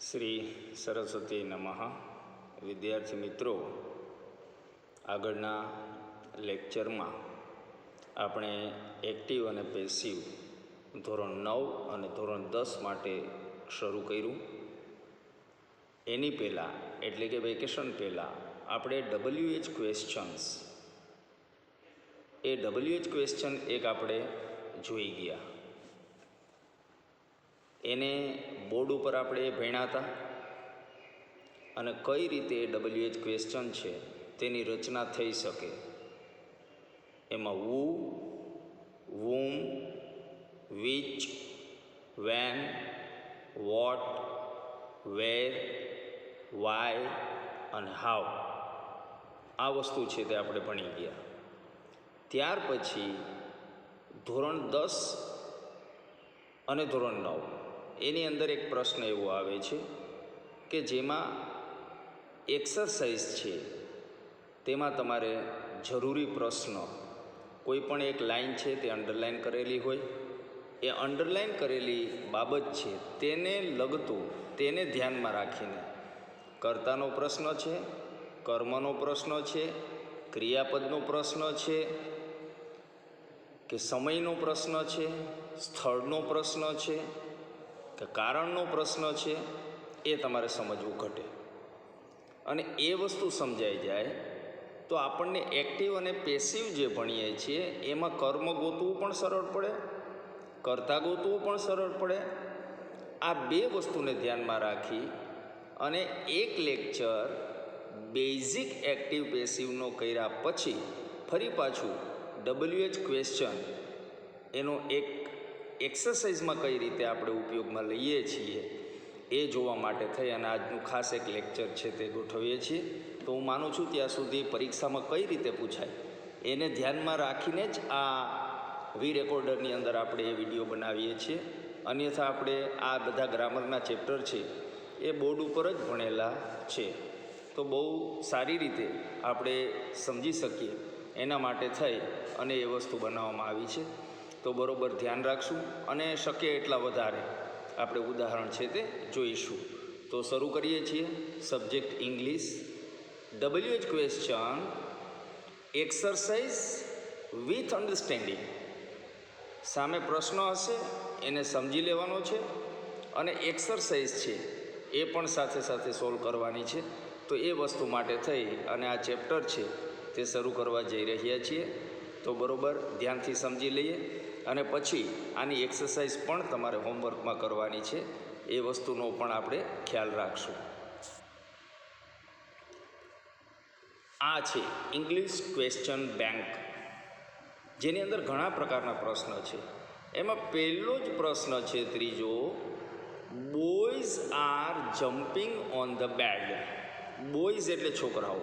શ્રી સરસ્વતી નમઃ. વિદ્યાર્થી મિત્રો, આગળના લેક્ચરમાં આપણે એક્ટિવ અને પેસિવ ધોરણ 9 અને ધોરણ 10 માટે શરૂ કર્યું. એની પહેલાં એટલે કે વેકેશન પહેલાં આપણે WH ક્વેશ્ચન્સ WH ક્વેશ્ચન એક આપણે જોઈ ગયા. એને બોર્ડ ઉપર આપણે ભણ્યા હતા અને કઈ રીતે WH ક્વેશ્ચન છે તેની રચના થઈ શકે. એમાં વુ, whom, which, when, what, where, why અને how આ વસ્તુ છે તે આપણે ભણી ગયા. ત્યાર પછી ધોરણ 10 અને ધોરણ 9 એની અંદર એક પ્રશ્ન એવો આવે છે કે જેમાં એક્સરસાઇઝ છે, તેમાં તમારે જરૂરી પ્રશ્ન, કોઈ પણ એક લાઈન છે તે અંડરલાઇન કરેલી હોય, એ અંડરલાઇન કરેલી બાબત છે તેને લગતું, તેને ધ્યાનમાં રાખીને કર્તાનો પ્રશ્ન છે, કર્મનો પ્રશ્ન છે, ક્રિયાપદનો પ્રશ્ન છે કે સમયનો પ્રશ્ન છે, સ્થળનો પ્રશ્ન છે કે કારણનો પ્રશ્ન છે, એ તમારે સમજવું ઘટે. અને એ વસ્તુ સમજાઈ જાય તો આપણને એક્ટિવ અને પેસિવ જે ભણીએ છીએ એમાં કર્મ ગોતવું પણ સરળ પડે, કર્તા ગોતવું પણ સરળ પડે. આ બે વસ્તુને ધ્યાનમાં રાખી અને એક લેક્ચર બેઝિક એક્ટિવ પેસિવનો કર્યા પછી ફરી પાછું WH ક્વેશ્ચન એનો એક એક્સરસાઇઝમાં કઈ રીતે આપણે ઉપયોગમાં લઈએ છીએ એ જોવા માટે થઈ અને આજનું ખાસ એક લેક્ચર છે તે ગોઠવીએ છીએ. તો હું માનું છું ત્યાં સુધી પરીક્ષામાં કઈ રીતે પૂછાય એને ધ્યાનમાં રાખીને જ આ રેકોર્ડરની અંદર આપણે એ વિડીયો બનાવીએ છીએ. અન્યથા આપણે આ બધા ગ્રામરના ચેપ્ટર છે એ બોર્ડ ઉપર જ ભણેલા છે, તો બહુ સારી રીતે આપણે સમજી શકીએ એના માટે થઈ અને એ વસ્તુ બનાવવામાં આવી છે. તો બરાબર ધ્યાન રાખશું અને શક્ય એટલા વધારે આપણે ઉદાહરણ છે તે જોઈશું. તો શરૂ કરીએ છીએ. Subject English. WH question exercise with understanding. સામે પ્રશ્ન હશે એને સમજી લેવાનો છે અને એક્સરસાઇઝ છે એ પણ સાથે સાથે સોલ્વ કરવાની છે. તો એ વસ્તુ માટે થઈ અને આ ચેપ્ટર છે તે શરૂ કરવા જઈ રહ્યા છીએ. તો બરાબર ધ્યાનથી સમજી લઈએ અને પછી આની એક્સરસાઇઝ પણ તમારે હોમવર્કમાં કરવાની છે, એ વસ્તુનો પણ આપણે ખ્યાલ રાખશું. આ છે ઇંગ્લિશ ક્વેશ્ચન બેંક, જેની અંદર ઘણા પ્રકારના પ્રશ્ન છે. એમાં પહેલો જ પ્રશ્ન છે ત્રીજો, boys are jumping on the bed. Boys એટલે છોકરાઓ,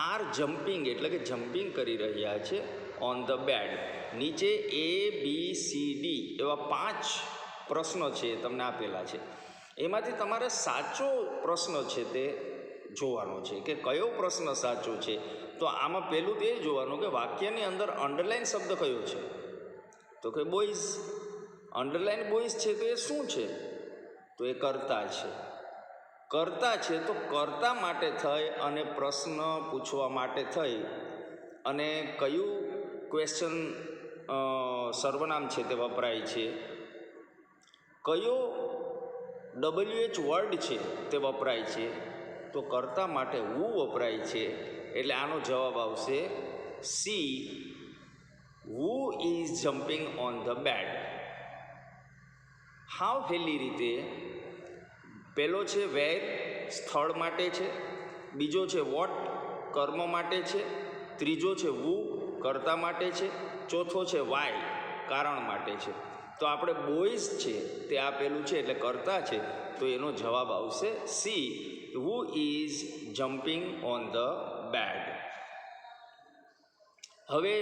આર જમ્પિંગ એટલે કે જમ્પિંગ કરી રહ્યા છે ઓન ધ બેડ. નીચે ABCD એવા 5 પ્રશ્નો છે તમને આપેલા છે. એમાંથી તમારે સાચો પ્રશ્ન છે તે જોવાનો છે કે કયો પ્રશ્ન સાચો છે. તો આમાં પહેલું તો એ જોવાનું કે વાક્યની અંદર અંડરલાઇન શબ્દ કયો છે, તો કે બોયઝ. અંડરલાઇન બોયઝ છે તો એ શું છે, તો એ કર્તા છે. કર્તા છે તો કર્તા માટે થઈ અને પ્રશ્ન પૂછવા માટે થઈ અને કયું ક્વેશ્ચન સર્વનામ છે તે વપરાય છે, કયો WH વર્ડ છે તે વપરાય છે, તો કર્તા માટે વુ વપરાય છે. એટલે આનો જવાબ આવશે C, who is jumping on the bed. How હેલી રીતે પહેલો છે વેર, સ્થળ માટે છે, બીજો છે વોટ, કર્મ માટે છે, ત્રીજો છે વુ, કર્તા માટે છે, ચોથો છે વાય, કારણ માટે છે. તો આપણે બોયઝ છે તે આપેલું છે એટલે કર્તા છે, તો એનો જવાબ આવશે C, who is jumping on the bed. હવે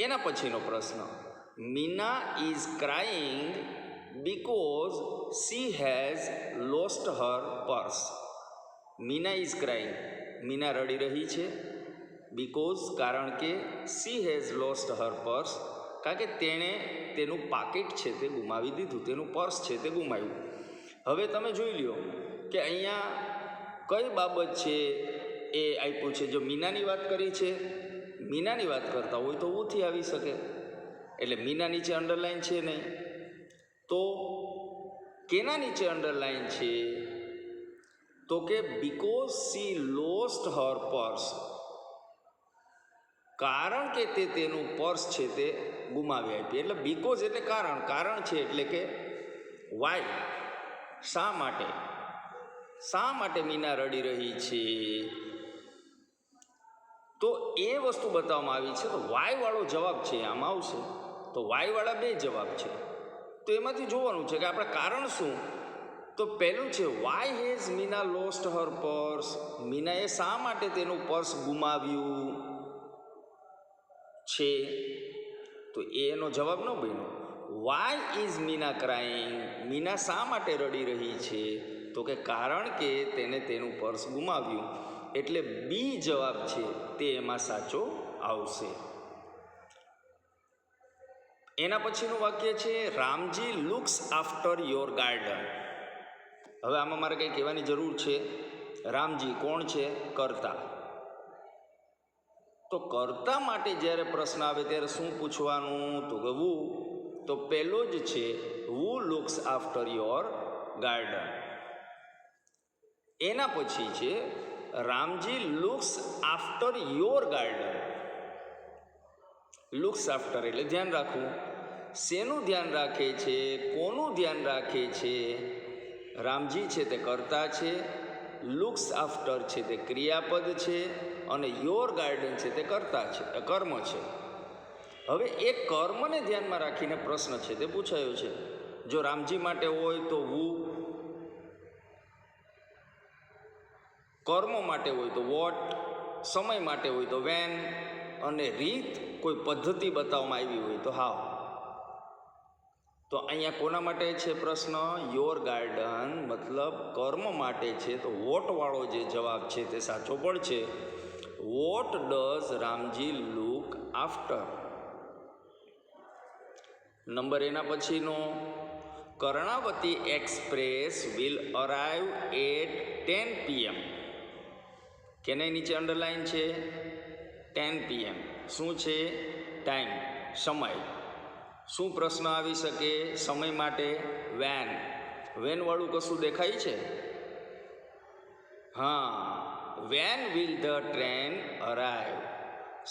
એના પછીનો પ્રશ્ન, Meena is crying because she has lost her purse. Meena is crying, Meena રડી રહી છે, because કારણ કે she has lost her purse, કારણ કે તેણે તેનું પાકીટ છે તે ગુમાવી દીધું, તેનું પર્સ છે તે ગુમાવ્યું. હવે તમે જોઈ લ્યો કે અહીંયા કઈ બાબત છે એ આપ્યું છે. જો મીનાની વાત કરી છે, મીનાની વાત કરતા હોય તો ઉથી આવી શકે, એટલે મીના નીચે અંડરલાઈન છે નહીં. તો કેના નીચે અંડરલાઈન છે? તો કે because she lost her purse, કારણ કે તે તેનું પર્સ છે તે ગુમાવી આપી. એટલે બીકોઝ એટલે કારણ, કારણ છે એટલે કે વાય, શા માટે, શા માટે મીના રડી રહી છે, તો એ વસ્તુ બતાવવામાં આવી છે. તો વાય વાળો જવાબ છે આમાં આવશે. તો વાય વાળા બે જવાબ છે. તો એમાંથી જોવાનું છે કે આપણે કારણ શું. તો પહેલું છે why has Meena lost her purse, મીનાએ શા માટે તેનું પર્સ ગુમાવ્યું છે, તો એનો જવાબ ન બન્યો. Why is Meena crying, Meena શા માટે રડી રહી છે, તો કે કારણ કે તેને તેનું પર્સ ગુમાવ્યું. એટલે બી જવાબ છે તે એમાં સાચો આવશે. એના પછીનું વાક્ય છે Ramji looks after your garden. હવે આમાં મારે કંઈ કહેવાની જરૂર છે. રામજી કોણ છે? કર્તા. તો કર્તા માટે જ્યારે પ્રશ્ન આવે ત્યારે શું પૂછવાનું? તો કે વુ. તો પહેલો જ છે વુ લુક્સ આફ્ટર યોર ગાર્ડન. એના પછી છે Ramji looks after your garden. Looks after એટલે ધ્યાન રાખવું. શેનું ધ્યાન રાખે છે? કોનું ધ્યાન રાખે છે? રામજી છે તે કર્તા છે, લુક્સ આફ્ટર છે તે ક્રિયાપદ છે, અને યોર ગાર્ડન છે તે કર્તા છે, કર્મ છે. હવે એ કર્મને ધ્યાનમાં રાખીને પ્રશ્ન છે તે પૂછાયો છે. જો રામજી માટે હોય તો વુ, કર્મ માટે હોય તો વોટ, સમય માટે હોય તો વેન, અને રીત કોઈ પદ્ધતિ બતાવવામાં આવી હોય તો હાવ. તો અહીંયા કોના માટે છે પ્રશ્ન? યોર ગાર્ડન મતલબ કર્મ માટે છે. તો વોટવાળો જે જવાબ છે તે સાચો પડશે. What does Ramji look after. Number એના પછીનો Karnavati Express will arrive at 10 PM. કેને નીચે અંડરલાઈન છે? 10 PM. શું છે? ટાઈમ, સમય. શું પ્રશ્ન આવી શકે સમય માટે? વેન. વેનવાળું કશું દેખાય છે? હા, when will the train arrive.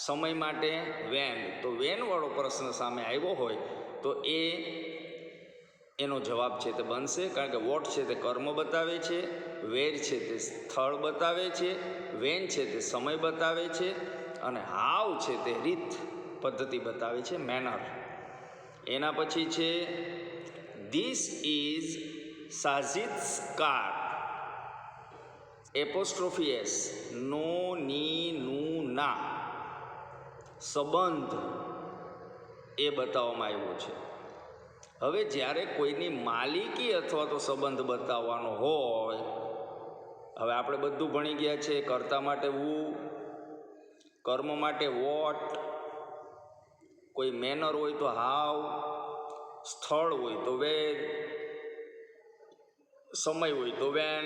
સમય માટે વેન. તો વેનવાળો પ્રશ્ન સામે આવ્યો હોય તો એનો જવાબ છે તે બનશે. કારણ કે વોટ છે તે કર્મ બતાવે છે, વેર છે તે સ્થળ બતાવે છે, વેન છે તે સમય બતાવે છે, અને હાવ છે તે રીત પદ્ધતિ બતાવે છે, મેનર. એના પછી છે this is Sajid's car. Apostrophe S, નો, ની, નું, ના. સંબંધ એ બતાવવામાં આવ્યો છે. હવે જ્યારે કોઈની માલિકી અથવા તો સંબંધ બતાવવાનો હોય, હવે આપણે બધું ભણી ગયા છે. કર્તા માટે વુ, કર્મ માટે વોટ, કોઈ મેનર હોય તો હાવ, સ્થળ હોય તો વેર, સમય હોય તો વેન,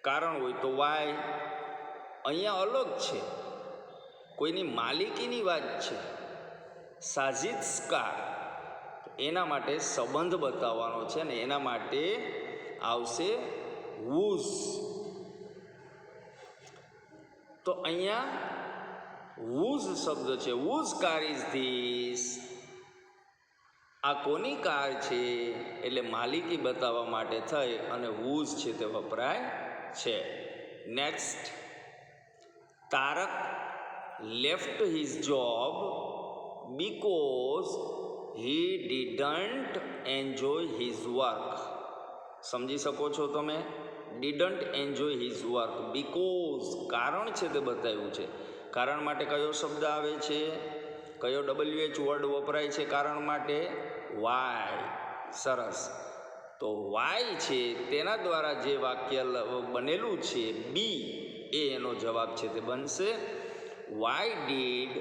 કારણ હોય તો વાય. અહીંયા અલગ છે, કોઈની માલિકીની વાત છે. સાજિદ્સકાર, એના માટે સંબંધ બતાવવાનો છે ને એના માટે આવશે વુઝ. તો અહીંયા વુઝ શબ્દ છે. Whose car is this. આ કોની કાર છે? એટલે માલિકી બતાવવા માટે થઈ અને વુઝ છે તે વપરાય છે. Next, Tarak left his job because he didn't enjoy his work. સમજી શકો છો તમે? Didn't enjoy his work. Because કારણ છે તે બતાવ્યું છે. કારણ માટે કયો શબ્દ આવે છે? કયો WH વર્ડ વપરાય છે કારણ માટે? વાય. સરસ. તો વાય છે તેના દ્વારા જે વાક્ય બનેલું છે બી, એનો જવાબ છે તે બનશે why did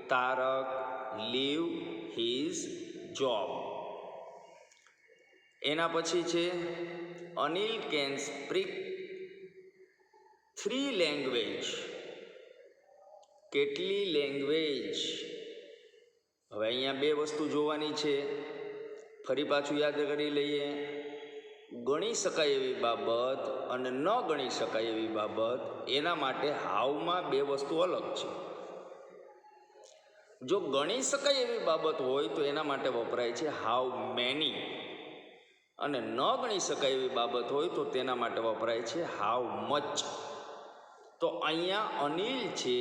Tarak leave his job. એના પછી છે અનિલ કેન સ્પીક 3 લેંગ્વેજ. કેટલી લેંગ્વેજ? હવે અહીંયા બે વસ્તુ જોવાની છે. ફરી પાછું યાદ કરી લઈએ. ગણી શકાય એવી બાબત અને ન ગણી શકાય એવી બાબત, એના માટે હાવમાં બે વસ્તુ અલગ છે. જો ગણી શકાય એવી બાબત હોય તો એના માટે વપરાય છે હાઉ મેની, અને ન ગણી શકાય એવી બાબત હોય તો તેના માટે વપરાય છે હાઉ મચ. તો અહીંયા અનિલ છે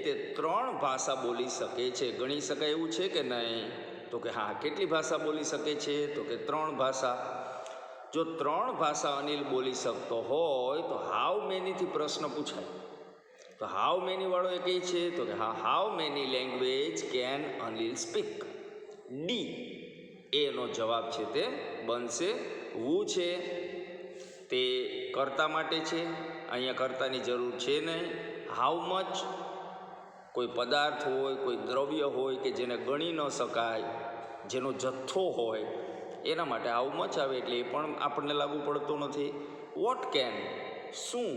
તે 3 ભાષા બોલી શકે છે. ગણી શકાય એવું છે કે નહીં? તો કે હા. કેટલી ભાષા બોલી શકે છે? તો કે 3 ભાષા. જો 3 ભાષા અનિલ બોલી શકતો હોય તો હાઉ મેનીથી પ્રશ્ન પૂછાય. તો હાઉ મેની વાળો એ કઈ છે? તો કે હા, how many language can Anil speak. D એનો જવાબ છે તે બનશે. વુ છે તે કર્તા માટે છે, અહીંયા કર્તાની જરૂર છે નહીં. હાઉ મચ કોઈ પદાર્થ હોય, કોઈ દ્રવ્ય હોય કે જેને ગણી ન શકાય, જેનો જથ્થો હોય, એના માટે હાઉ મચ આવે, એટલે એ પણ આપણને લાગુ પડતો નથી. વોટ કેન શું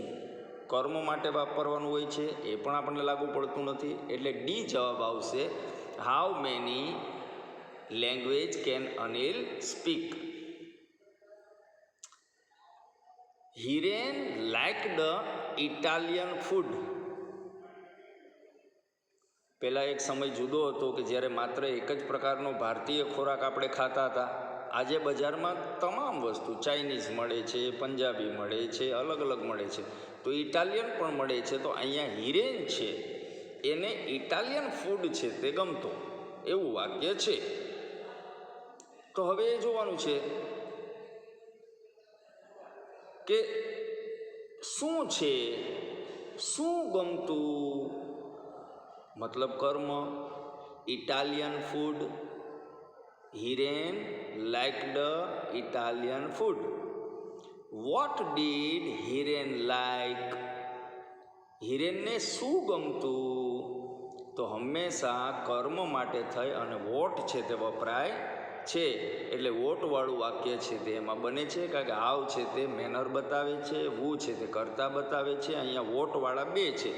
કર્મ માટે વાપરવાનું હોય છે, એ પણ આપણને લાગુ પડતું નથી. એટલે ડી જવાબ આવશે. How many language can Anil speak. Hiren liked Italian food. પહેલાં એક સમય જુદો હતો કે જ્યારે માત્ર એક જ પ્રકારનો ભારતીય ખોરાક આપણે ખાતા હતા. આજે બજારમાં તમામ વસ્તુ ચાઇનીઝ મળે છે, પંજાબી મળે છે, અલગ અલગ મળે છે, તો ઇટાલિયન પણ મળે છે. તો અહીંયા હિરેન છે એને ઇટાલિયન ફૂડ છે તે ગમતો, એવું વાક્ય છે. તો હવે એ જોવાનું છે કે શું છે, શું ગમતું, મતલબ કર્મ. Italian food. Hiren liked Italian food. What did Hiren like? હિરેનને શું ગમતું? તો હંમેશા કર્મ માટે થઈ અને વોટ છે તે વપરાય છે. એટલે વોટવાળું વાક્ય છે તે એમાં બને છે, કારણ કે હાવ છે તે મેનર બતાવે છે, વુ છે તે કર્તા બતાવે છે. અહીંયા વોટવાળા બે છે,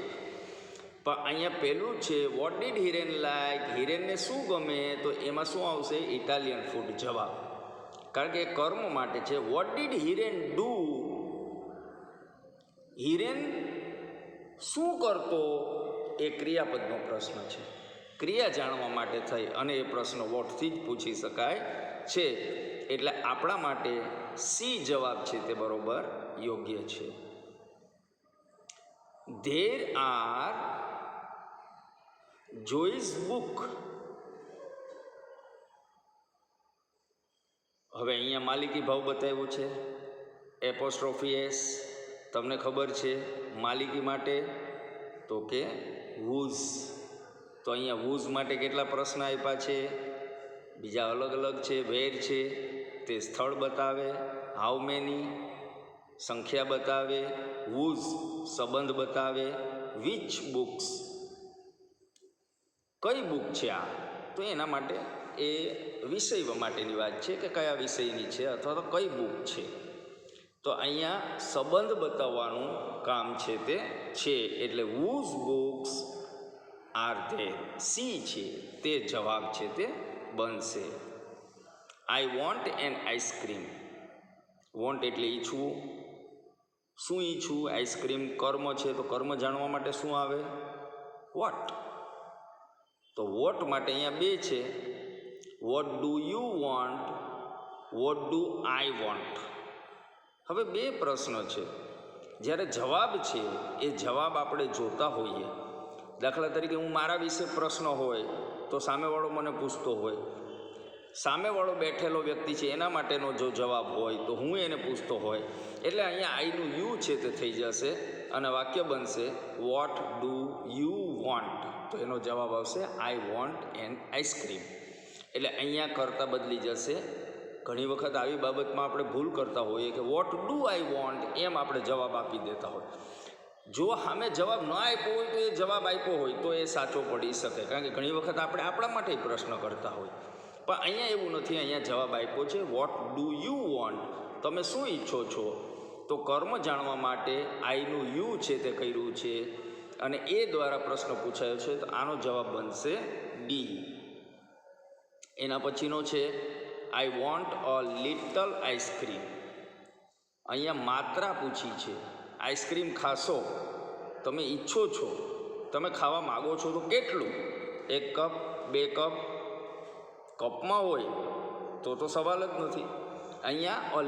પણ અહીંયા પહેલું છે વોટ ડીડ હિરેન લાઇક, હિરેનને શું ગમે, તો એમાં શું આવશે? ઇટાલિયન ફૂડ જવાબ, કારણ કે કર્મ માટે છે. Vote did Hiren do? Hiren શું કરતો? એ ક્રિયાપદનો પ્રશ્ન છે. ક્રિયા જાણવા માટે થઈ અને એ પ્રશ્ન વોટથી જ પૂછી શકાય છે. એટલે આપણા માટે સી જવાબ છે તે બરોબર યોગ્ય છે. There are Joyce book. હવે અહીંયા માલિકી ભાવ બતાવ્યો છે, એપોસ્ટ્રોફી એસ. તમને ખબર છે માલિકી માટે તો કે હુઝ. તો અહીંયા હુઝ માટે કેટલા પ્રશ્ન આપ્યા છે? બીજા અલગ અલગ છે. વેર છે તે સ્થળ બતાવે, હાઉ મેની સંખ્યા બતાવે, હુઝ સંબંધ બતાવે, વિચ બુક્સ કઈ બુક છે આ, તો એના માટે એ વિષય માટેની વાત છે કે કયા વિષયની છે અથવા તો કઈ બુક છે. તો અહીંયા સંબંધ બતાવવાનું કામ છે તે છે. એટલે whose books are there. C છે તે જવાબ છે તે બનશે. I want an ice cream. Want એટલે ઈચ્છવું. શું ઈચ્છવું? આઈસ્ક્રીમ. કર્મ છે તો કર્મ જાણવા માટે શું આવે? વોટ. તો વોટ માટે અહીંયા બે છે. What do you want, what do I want. હવે બે પ્રશ્ન છે. જ્યારે જવાબ છે એ જવાબ આપણે જોતા હોઈએ. દાખલા તરીકે હું મારા વિશે પ્રશ્ન હોય તો સામેવાળો મને પૂછતો હોય, સામેવાળો બેઠેલો વ્યક્તિ છે એના માટેનો જો જવાબ હોય તો હું એને પૂછતો હોય, એટલે અહીંયા આઈનું યુ છે તે થઈ જશે અને વાક્ય બનશે વોટ ડુ યુ વોન્ટ. તો એનો જવાબ આવશે આઈ વોન્ટ એન આઈસ્ક્રીમ. એટલે અહીંયા કરતા બદલી જશે. ઘણી વખત આવી બાબતમાં આપણે ભૂલ કરતા હોઈએ કે વોટ ડુ આઈ વોન્ટ એમ આપણે જવાબ આપી દેતા હોય. જો સામે જવાબ ન આપ્યો હોય તો એ જવાબ આપ્યો હોય તો એ સાચો પડી શકે, કારણ કે ઘણી વખત આપણે આપણા માટે પ્રશ્ન કરતા હોય, પણ અહીંયા એવું નથી. અહીંયા જવાબ આપ્યો છે વોટ ડુ યુ વોન્ટ, તમે શું ઈચ્છો છો. તો કર્મ જાણવા માટે આઈનું યુ છે તે કર્યું છે અને એ દ્વારા પ્રશ્ન પૂછાયો છે, તો આનો જવાબ બનશે ડી. એના પછીનો છે I want a little ice cream. અહીંયા માત્રા પૂછી છે. આઈસ્ક્રીમ ખાશો, તમે ઈચ્છો છો, તમે ખાવા માગો છો તો કેટલું? 1 કપ, 2 કપ, કપમાં હોય તો સવાલ જ નથી. અહીંયા અ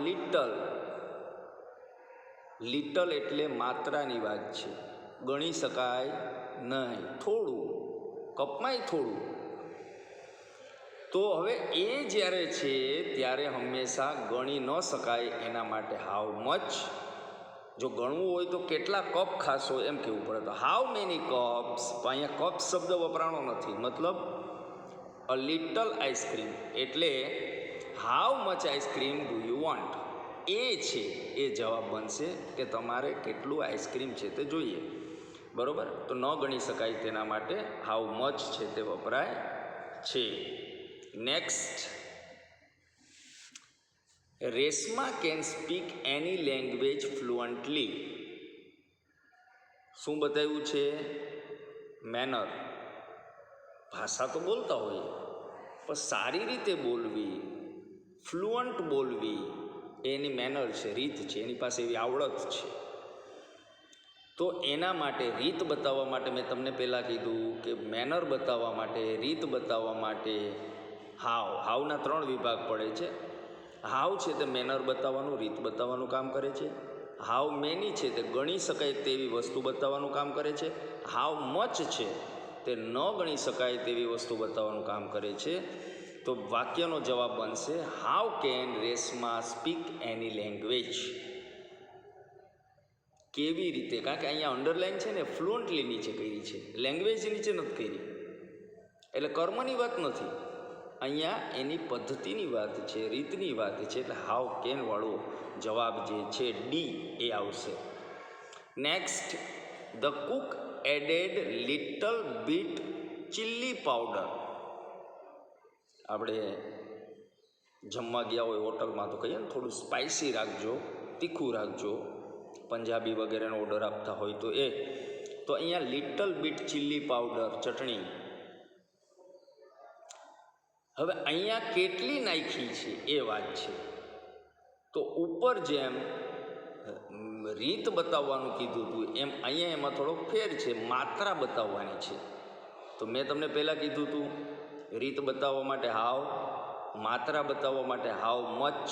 લિટલ એટલે માત્રાની વાત છે, ગણી શકાય નહીં, થોડું, કપમાંય થોડું. તો હવે એ જ્યારે છે ત્યારે હંમેશા ગણી ન શકાય, એના માટે હાઉ મચ. જો ગણવું હોય તો કેટલા કપ ખાશો એમ કહેવું પડે. તો હાઉ મેની કપ્સ, તો અહીંયા કપ્સ શબ્દ વપરાણો નથી, મતલબ અ લિટલ આઈસ્ક્રીમ એટલે how much ice cream do you want. એ છે એ જવાબ બનશે કે તમારે કેટલું આઈસ્ક્રીમ છે તે જોઈએ. બરાબર, તો ન ગણી શકાય તેના માટે હાઉ મચ છે તે વપરાય છે. Next, Reshma can speak any language fluently. શું બતાવ્યું છે? મેનર. ભાષા તો બોલતા હોઈએ, પણ સારી રીતે બોલવી, ફ્લુઅન્ટ બોલવી, એની મેનર છે, રીત છે, એની પાસે એવી આવડત છે. તો એના માટે રીત બતાવવા માટે મેં તમને પહેલાં કીધું કે મેનર બતાવવા માટે, રીત બતાવવા માટે હાવના 3 વિભાગ પડે છે. હાવ છે તે મેનર બતાવવાનું, રીત બતાવવાનું કામ કરે છે. હાવ મેની છે તે ગણી શકાય તેવી વસ્તુ બતાવવાનું કામ કરે છે. હાવ મચ છે તે ન ગણી શકાય તેવી વસ્તુ બતાવવાનું કામ કરે છે. તો વાક્યનો જવાબ બનશે how can Reshma speak any language. કેવી રીતે? કારણ કે અહીંયા અંડરલાઈન છે ને ફ્લુઅન્ટલી નીચે કરી છે, લેંગ્વેજ નીચે નથી કરી, એટલે કર્મની વાત નથી. અહીંયા એની પદ્ધતિની વાત છે, રીતની વાત છે. એટલે હાઉ કેન વાળો જવાબ જે છે ડી એ આવશે. Next, the cook added little bit chilli powder. આપણે જમવા ગયા હોય હોટલમાં તો કહીએ ને થોડું સ્પાઇસી રાખજો, તીખું રાખજો, પંજાબી વગેરેનો ઓર્ડર આપતા હોય તો એ. તો અહીંયા લિટલ બીટ ચીલી પાવડર, ચટણી. હવે અહીંયા કેટલી નાખી છે એ વાત છે. તો ઉપર જેમ રીત બતાવવાનું કીધું હતું એમ અહીંયા એમાં થોડોક ફેર છે, માત્રા બતાવવાની છે. તો મેં તમને પહેલાં કીધું હતું રીત બતાવવા માટે હાવ, માત્રા બતાવવા માટે હાવ મચ,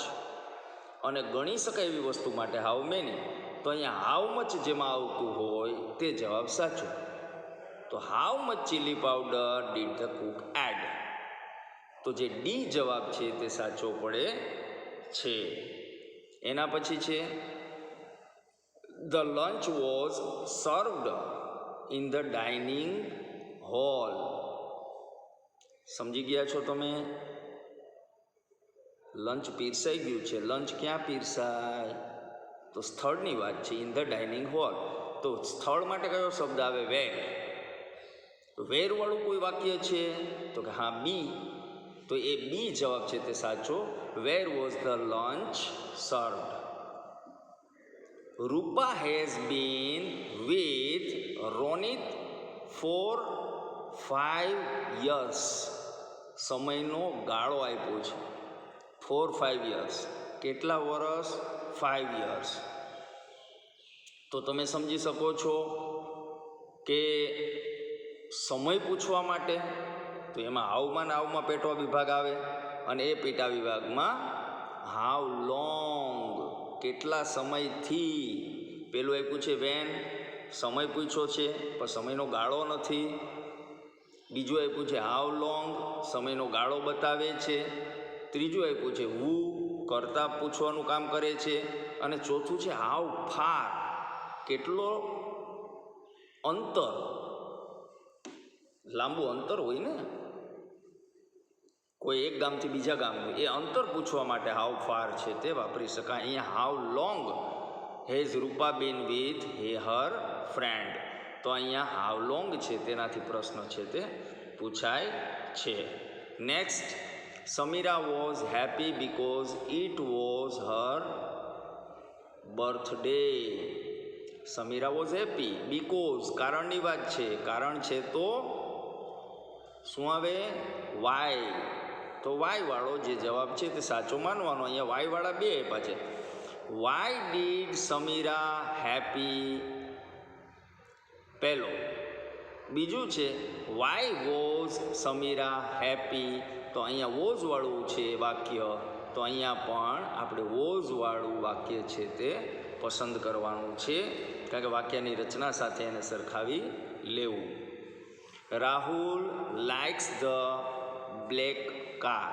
અને ગણી શકાય એવી વસ્તુ માટે હાવ મેની. તો અહીંયા હાવ મચ જેમાં આવતું હોય તે જવાબ સાચો. તો how much chili powder did the cook add. તો જે ડી જવાબ છે તે સાચો પડે છે. એના પછી છે the lunch was served in the dining hall. સમજી ગયા છો તમે? લંચ પીરસાઈ ગયું છે. લંચ ક્યાં પીરસાય? તો સ્થળની વાત છે, ઇન ધ ડાઇનિંગ હોલ. તો સ્થળ માટે કયો શબ્દ આવે? વેર. વેરવાળું કોઈ વાક્ય છે તો કે હા બી. તો એ બી જવાબ છે તે સાચો. Where was the lunch served. Rupa has been with Ronit for 5 years. સમયનો ગાળો આપ્યો છે 4-5 years. કેટલા વર્ષ? 5 years. તો તમે સમજી શકો છો કે સમય પૂછવા માટે તો એમાં હાવમાં ને હાવમાં પેટવા વિભાગ આવે, અને એ પેટા વિભાગમાં હાવ લોંગ, કેટલા સમયથી. પેલું આપ્યું છે વેન, સમય પૂછ્યો છે પણ સમયનો ગાળો નથી. બીજું આપ્યું છે હાવ લોંગ, સમયનો ગાળો બતાવે છે. ત્રીજું આપ્યું છે હુ, કરતા પૂછવાનું કામ કરે છે. અને ચોથું છે હાવ ફાર, કેટલો અંતર. લાંબુ અંતર હોય ને, કોઈ એક ગામથી બીજા ગામનું, એ અંતર પૂછવા માટે હાવ ફાર છે તે વાપરી શકાય. અહીંયા how long has Rupa been with her friend. તો અહીંયા હાવ લોંગ છે તેનાથી પ્રશ્ન છે તે પૂછાય છે. Next, Samira was happy because it was her birthday. Samira was happy because કારણની વાત છે, કારણ છે તો શું આવે? વાય. તો વાયવાળો જે જવાબ છે તે સાચો માનવાનો. અહીંયા વાયવાળા બે આપ્યા છે. વાય ડીડ સમીરા હેપી પહેલો. બીજું છે વાય વોઝ સમીરા હેપી. તો અહીંયા વોઝવાળું છે વાક્ય, તો અહીંયા પણ આપણે વોઝવાળું વાક્ય છે તે પસંદ કરવાનું છે, કારણ કે વાક્યની રચના સાથે એને સરખાવી લેવું. Rahul likes the black car.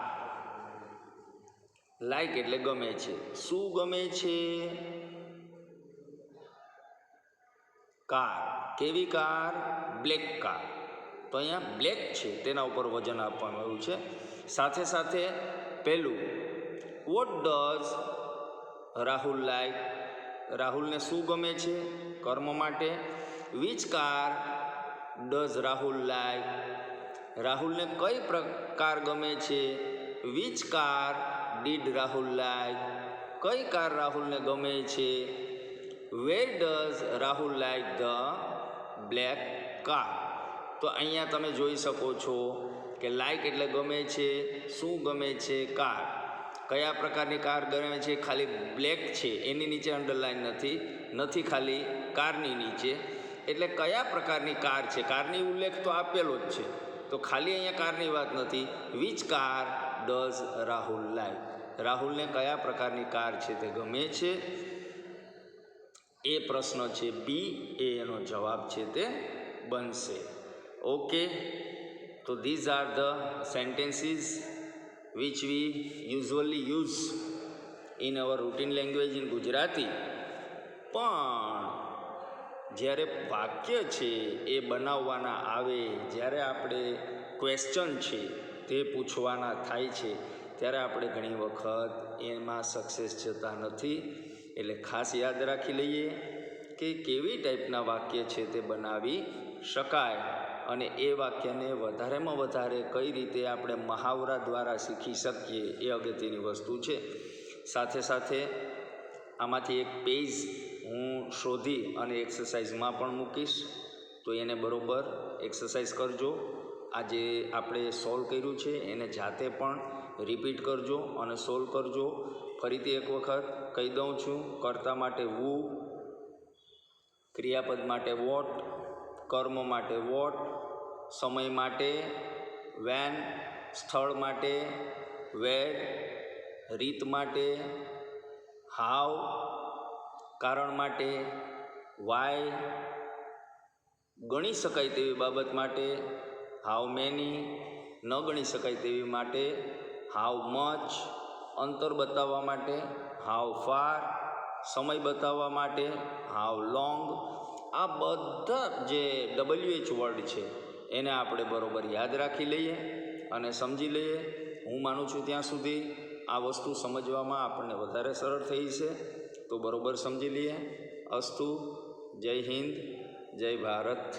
Like એટલે ગમે છે. શું ગમે છે? કાર. કેવી કાર? Black car. તો અહીંયા બ્લેક છે તેના ઉપર વજન આપવામાં આવ્યું છે. સાથે સાથે પહેલું વોટ ડઝ રાહુલ લાઇક. રાહુલને શું ગમે છે? કર્મ માટે. Which car does Rahul like. રાહુલને કઈ પ્રકાર ગમે છે? Which car did Rahul like. કઈ કાર રાહુલને ગમે છે? Where does Rahul like the black car. તો અહીંયા તમે જોઈ શકો છો કે લાઇક એટલે ગમે છે. શું ગમે છે? કાર. કયા પ્રકારની કાર ગમે છે? ખાલી બ્લેક છે, એની નીચે અંડરલાઇન નથી, ખાલી કારની નીચે. એટલે કયા પ્રકારની કાર છે? કારની ઉલ્લેખ તો આપેલો જ છે, તો ખાલી અહીંયા કારની વાત નથી. Which car does Rahul like. રાહુલને કયા પ્રકારની કાર છે તે ગમે છે? એ પ્રશ્ન છે બી, એ એનો જવાબ છે તે બનશે. ઓકે, તો these are the sentences which we usually use in our routine language in Gujarati. પણ જ્યારે વાક્ય છે એ બનાવવાના આવે, જ્યારે આપણે ક્વેશ્ચન છે તે પૂછવાના થાય છે, ત્યારે આપણે ઘણી વખત એમાં સક્સેસ જતા નથી. એટલે ખાસ યાદ રાખી લઈએ કે કેવી ટાઈપના વાક્ય છે તે બનાવી શકાય, અને એ વાક્યને વધારેમાં વધારે કઈ રીતે આપણે મહાવરા દ્વારા શીખી શકીએ એ અગત્યની વસ્તુ છે. સાથે સાથે આમાંથી એક પેજ હું શોધી અને એક્સરસાઇઝમાં પણ મૂકીશ, તો એને બરાબર એક્સરસાઇઝ કરજો. આજે આપણે સોલ્વ કર્યું છે એને જાતે પણ રિપીટ કરજો અને સોલ્વ કરજો. ફરીથી એક વખત કહી દઉં છું. કર્તા માટે વુ, ક્રિયાપદ માટે વોટ, કર્મ માટે વોટ, સમય માટે વેન, સ્થળ માટે વેર, રીત માટે હાઉ, કારણ માટે વાય, ગણી શકાય તેવી બાબત માટે હાઉ મેની, ન ગણી શકાય તેવી માટે હાઉ મચ, અંતર બતાવવા માટે હાઉ ફાર, સમય બતાવવા માટે હાઉ લોંગ. આ બધા જે WH વર્ડ છે એને આપણે બરાબર યાદ રાખી લઈએ અને સમજી લઈએ. હું માનું છું ત્યાં સુધી આ વસ્તુ સમજવામાં આપણને વધારે સરળ થઈ છે, તો બરાબર સમજી લઈએ. અસ્તુ. જય હિન્દ, જય ભારત.